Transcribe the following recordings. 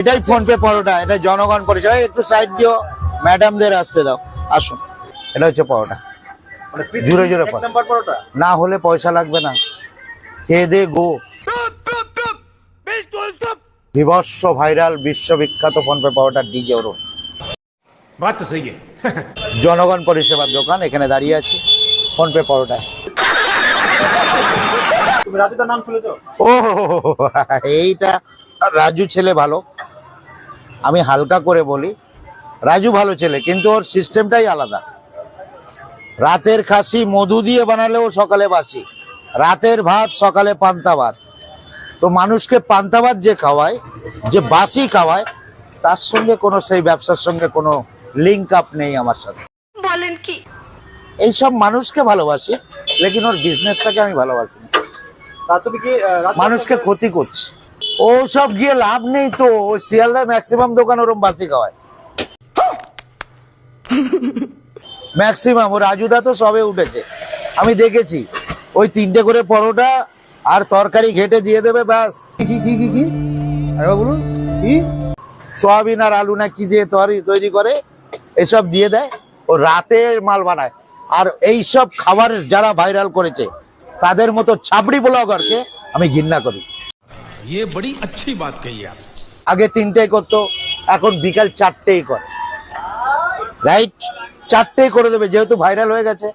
এটাই ফোনপে পরোটা, এটা জনগণ পরিষেবা। একটু সাইড দিও, ম্যাডামদের আসতে দাও, আসুন। এটা হচ্ছে পরোটা, জুড়ে জুড়ে পরোটা, না হলে পয়সা লাগবে না। খেয়ে দে গো। বিভৎস ভাইরাল বিশ্ববিখ্যাত ফোনপে পরোটা ডিজে ওরম। জনগণ পরিষেবার দোকান, এখানে দাঁড়িয়ে আছি ফোনপে পরোটায়। ও এইটা রাজু ছেলে ভালো, আমি হালকা করে বলি, রাজু ভালো ছেলে, কিন্তু ওর সিস্টেমটাই আলাদা। রাতের খাসি মধু দিয়ে বানালেও সকালে বাসি, রাতের ভাত সকালে পান্তা ভাত। তো মানুষকে পান্তা ভাত যে খাওয়ায়, যে বাসি খাওয়ায়, তার সঙ্গে কোনো সেই ব্যবসার সঙ্গে কোনো লিঙ্ক আপ নেই আমার সাথে। বলেন কি? এইসব মানুষকে ভালোবাসি, লেকিন ওর বিজনেসটাকে আমি ভালোবাসি না। মানুষকে ক্ষতি করছে, ও সব গিয়ে লাভ নেই তো। ওই শিয়ালদায় ম্যাক্সিমাম দোকান ওরম বাতি খাওয়ায়, ম্যাক্সিমাম। ও রাজুদা তো সবে উঠেছে, আমি দেখেছি। ওই 3টে করে পরোটা আর তরকারি ঘেটে দিয়ে দেবে, ব্যাস। সোয়াবিন আর আলু না কি দিয়ে তৈরি করে, এসব দিয়ে দেয়। ও রাতের মাল বানায়। আর এইসব খাবারের যারা ভাইরাল করেছে, তাদের মতো ছাবড়ি ব্লগারকে আমি ঘৃণা করি। ये बड़ी अच्छी बात कही आप। আগে 3টে করতো, এখন বিকাল 4টেই করে। রাইট, 4টেই করে দেবে, যেহেতু ভাইরাল হয়ে গেছে,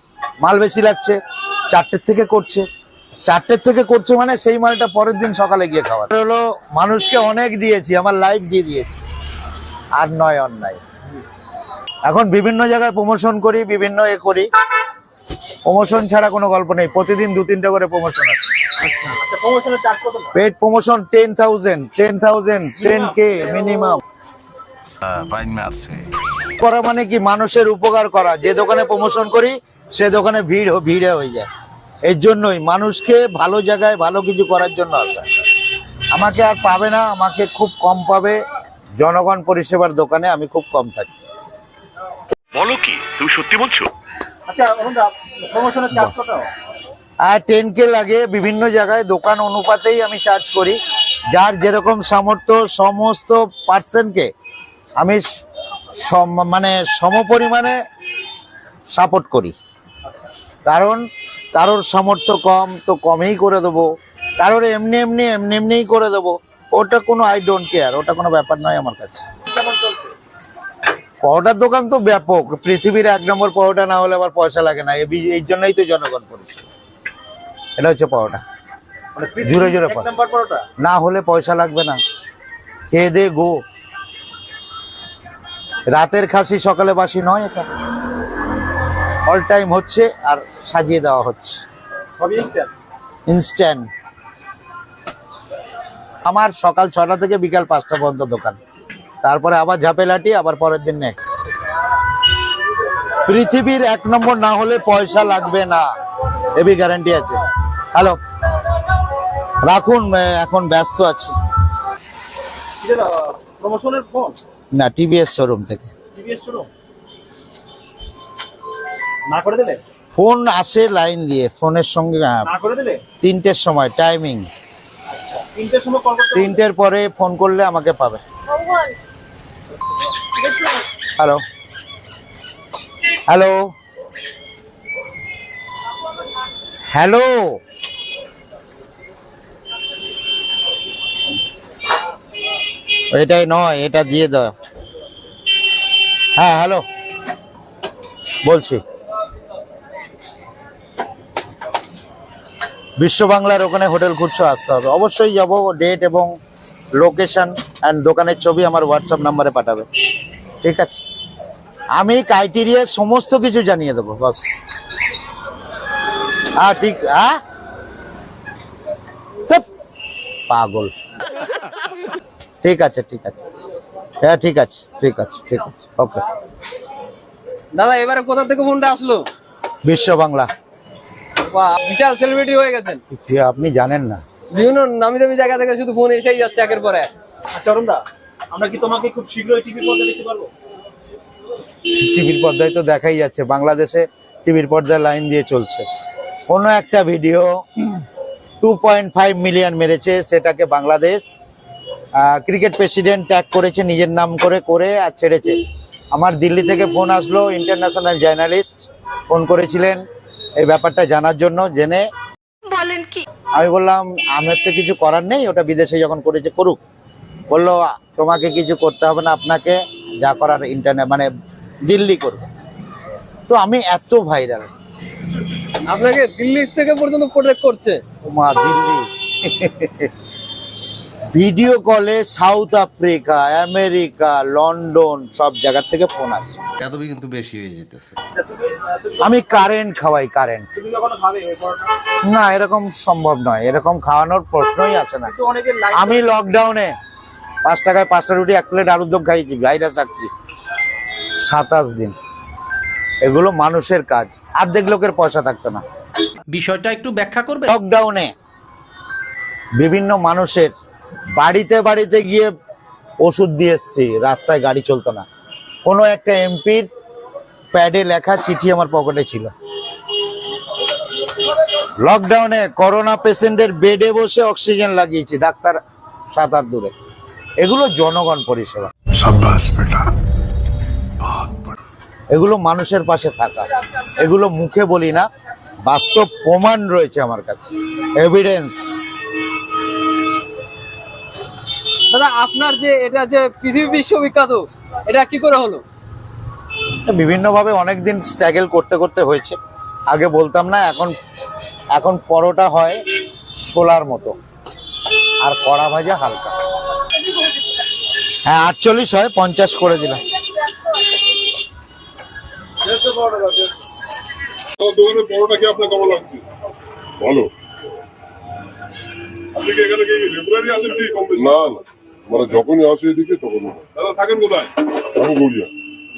মাল বেশি লাগছে, 4টের থেকে করছে। 4টের থেকে করছে মানে সেই মালটা পরের দিন সকালে গিয়ে খাওয়া হলো। মানুষকে অনেক দিয়েছি, আমার লাইফ দিয়ে দিয়েছি, আর নয় অন্যায়। এখন বিভিন্ন জায়গায় প্রমোশন করি, বিভিন্ন করি। প্রমোশন ছাড়া কোনো গল্প নেই। প্রতিদিন 2-3টে করে প্রমোশন আছে। পেড প্রমোশন 10,000, 10K মিনিমাম করা মানে কি? মানুষের উপকার করা। যে দোকানে প্রমোশন করি সে দোকানে ভিড়ে হয়ে যায়। এই জন্যই মানুষকে ভালো জায়গায় ভালো কিছু করার জন্য আসা। আমাকে আর পাবে না, আমাকে খুব কম পাবে। জনগণ পরিষেবার দোকানে আমি খুব কম থাকি। বলো কি, তুমি সত্যি বলছো? আচ্ছা প্রমোশনের চার্জ কত? আর 10K লাগে। বিভিন্ন জায়গায় দোকান অনুপাতেই আমি চার্জ করি। যার যেরকম সামর্থ্য, সমস্ত পার্সনকে আমি মানে সমপরিমাণে সাপোর্ট করি। কারণ কারোর সামর্থ্য কম তো কমই করে দেবো, কারোর এমনিই করে দেবো। ওটা কোনো আই ডোন্ট কেয়ার, ওটা কোনো ব্যাপার নয় আমার কাছে। পরোটার দোকান তো ব্যাপক, পৃথিবীর 1 নম্বর পরোটা না হলে আবার পয়সা লাগে না। এই জন্যই তো জনগণ পরিষেবা। এটা হচ্ছে পরোটা, জুড়ে জুড়ে পরোটা, না হলে পয়সা লাগবে না। খেয়ে দে গো। রাতের খাসি সকালে বাসি নয়, এটা অল টাইম হচ্ছে আর সাজিয়ে দেওয়া হচ্ছে ইনস্ট্যান্ট। আমার সকাল 6টা থেকে বিকাল 5টা পর্যন্ত দোকান, তারপরে আবার ঝাপেলাটি, আবার পরের দিন নেই। পৃথিবীর 1 নম্বর না হলে পয়সা লাগবে না, এবি গ্যারান্টি আছে। হ্যালো, রাখুন, এখন ব্যস্ত আছি। না, টিভিএস শোরুম থেকে। ফোন আসে লাইন দিয়ে, ফোনের সঙ্গে 3টের সময় টাইমিং। 3টের পরে ফোন করলে আমাকে পাবে। হ্যালো হ্যালো হ্যালো, এটাই নয়, এটা দিয়ে দাও। হ্যাঁ হ্যালো, বলছি বিশ্ব বাংলার ওখানে হোটেল খুঁজছো, আসতে হবে। অবশ্যই যাব। ডেট এবং লোকেশন অ্যান্ড দোকানের ছবি আমার হোয়াটসঅ্যাপ নাম্বারে পাঠাবে, ঠিক আছে? আমি ক্রাইটেরিয়া সমস্ত কিছু জানিয়ে দেবো, বস। হ্যাঁ ঠিক, হ্যাঁ পাগল। ঠিক আছে, হ্যাঁ ঠিক আছে, ওকে। দাদা এবারে কোথা থেকে ফোনটা আসলো? বিশ্ব বাংলা। বিশাল সেলিব্রিটি হয়ে গেছেন আপনি জানেন না, বিভিন্ন নামি দামি জায়গা থেকে শুধু ফোন এসেই যাচ্ছে একের পরে এক। আচ্ছা অরুণদা, আমরা কি তোমাকে খুব শীঘ্রই টিভির পর্দায় দেখতে পারবো? টিভির পর্দায় তো দেখাই যাচ্ছে, বাংলাদেশে টিভির পর্দায় লাইন দিয়ে চলছে। কোনো একটা ভিডিও 2.5 মিলিয়ন মেরেছে, সেটাকে বাংলাদেশ ক্রিকেট প্রেসিডেন্ট ট্যাগ করেছে নিজের নাম করে আর ছেড়েছে। আমার দিল্লি থেকে ফোন আসলো, ইন্টারন্যাশনাল জার্নালিস্ট ফোন করেছিলেন এই ব্যাপারটা জানার জন্য, জেনে বলেন কি? আমি বললাম আমার তো কিছু করার নেই, ওটা বিদেশে যখন করেছে করুক। বললো তোমাকে কিছু করতে হবে না, আপনাকে যা করার মানে দিল্লি করবে। তো আমি এত ভাইরাল, আপনাকে দিল্লি থেকে পর্যন্ত প্রোটেক্ট করছে। মা দিল্লি ভিডিও কলে সাউথ আফ্রিকা, আমেরিকা, লন্ডন সব জায়গা থেকে ফোন আসে। এত কিন্তু বেশি হয়ে যেতেছে। আমি কারেন্ট খাওয়াই, কারেন্ট তুমি কখনো খাবে এই পরোটা? না, এরকম সম্ভব নয়, এরকম খাওয়ানোর প্রশ্নই আসে না। তো অনেকের লাইফ আমি লকডাউনে 5 টাকায় 5টা রুটি 1 প্লেট আলুর দম খাইয়েছি, ভাইরাস সাক্ষী 27 দিন। এগুলো মানুষের কাজ, অর্ধেক লোকের পয়সা থাকতো না। বিষয়টা একটু ব্যাখ্যা করবে? লকডাউনে বিভিন্ন মানুষের বাড়িতে বাড়িতে গিয়ে ওষুধ দিয়ে এসছি, রাস্তায় গাড়ি চলতো না। কোনো একটা এমপির প্যাডে লেখা চিঠি আমার পকেটে ছিল। লকডাউনে করোনা পেশেন্টের বেডে বসে অক্সিজেন লাগিয়েছি, ডাক্তার 7 হাত দূরে। এগুলো জনগণ পরিষেবা, এগুলো মানুষের পাশে থাকা। এগুলো মুখে বলি না, বাস্তব প্রমাণ রয়েছে আমার কাছে, এভিডেন্স। দাদা আপনার যে এটা যে পৃথিবী বিশ্ববিখ্যাত, এটা কি করে হলো? বিভিন্নভাবে অনেকদিন স্ট্রাগল করতে করতে হয়েছে। আগে বলতাম না, এখন পরোটা হয় শোলার মতো, আর কড়া ভাজা হালকা। হ্যাঁ 48 হয়, 50 করে দিলাম। দোকানে পরোটা খেয়ে আপনার কেমন লাগছে? ভালো। আপনি কি এখানে কি রেগুলারই আসেন কি কম বেশি? না না, মানে যখনই আসি এদিকে তখনই। দাদা থাকেন কোথায়? আমি গড়িয়া।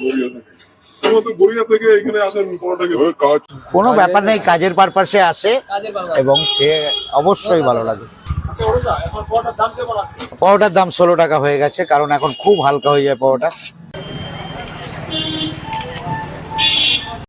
গড়িয়া থেকে শুধুমাত্র গড়িয়া থেকে এখানে আসেন পরোটা খেয়ে? কাজ কোনো ব্যাপার নেই, কাজের পারপাসে আসে কাজের ভালো এবং খেয়ে অবশ্যই ভালো লাগে। এখন পরোটার দাম কেমন আছে? পরোটার দাম 16 টাকা হয়ে গেছে, কারণ এখন খুব হালকা হয়ে যায় পরোটা।